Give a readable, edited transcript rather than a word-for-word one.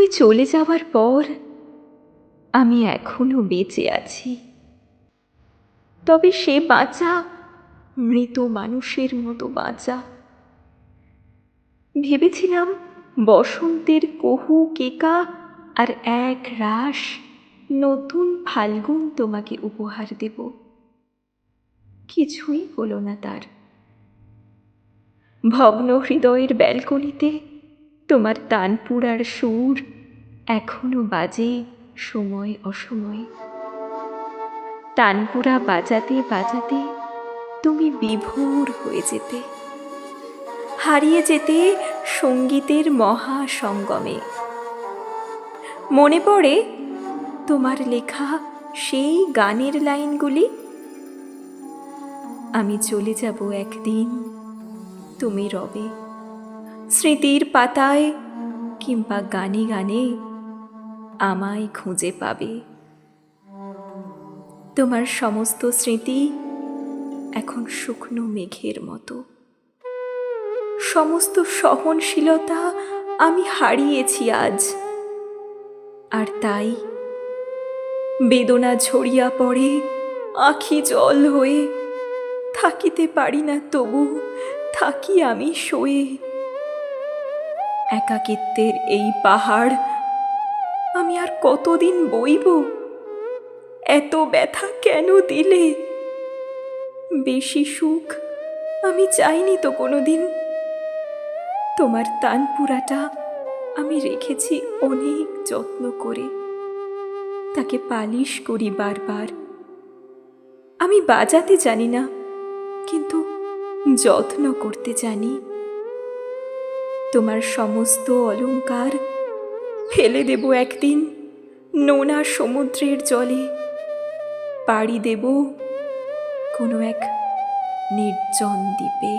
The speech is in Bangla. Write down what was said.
তুমি চলে যাবার পর আমি এখনো বেঁচে আছি, তবে সে বাঁচা মৃত মানুষের মতো বাঁচা। ভেবেছিলাম বসন্তের কহু কেকা আর এক রাশ নতুন ফাল্গুন তোমাকে উপহার দেব, কিছুই হলো না তার। ভগ্ন হৃদয়ের ব্যালকনিতে তোমার তানপুরার সুর এখনো বাজে সময় অসময়ে। তানপুরা বাজাতে বাজাতে তুমি বিভোর হয়ে যেতে, হারিয়ে যেতে সঙ্গীতের মহাসঙ্গমে। মনে পড়ে তোমার লেখা সেই গানের লাইনগুলি, আমি চলে যাব একদিন, তুমি রবে স্মৃতির পাতায় কিংবা গানে গানে আমায় খুঁজে পাবে। তোমার সমস্ত স্মৃতি এখন শুকনো মেঘের মতো, সমস্ত সহনশীলতা আমি হারিয়েছি আজ। আর তাই বেদনা ঝরিয়া পড়ে আঁখি জল হয়ে, থাকিতে পারি না তবু থাকি আমি শোয়ে। একাকিত্বের এই পাহাড় আমি আর কতদিন বইব? এত ব্যথা কেন দিলে? বেশি সুখ আমি চাইনি তো কোনোদিন। তোমার তানপুরাটা আমি রেখেছি অনেক যত্ন করে, তাকে পালিশ করি বারবার। আমি বাজাতে জানি না, কিন্তু যত্ন করতে জানি। তোমার সমস্ত অলংকার ফেলে দেব একদিন নোনা সমুদ্রের জলে, পাড়ি দেব কোনো এক নির্জন দ্বীপে।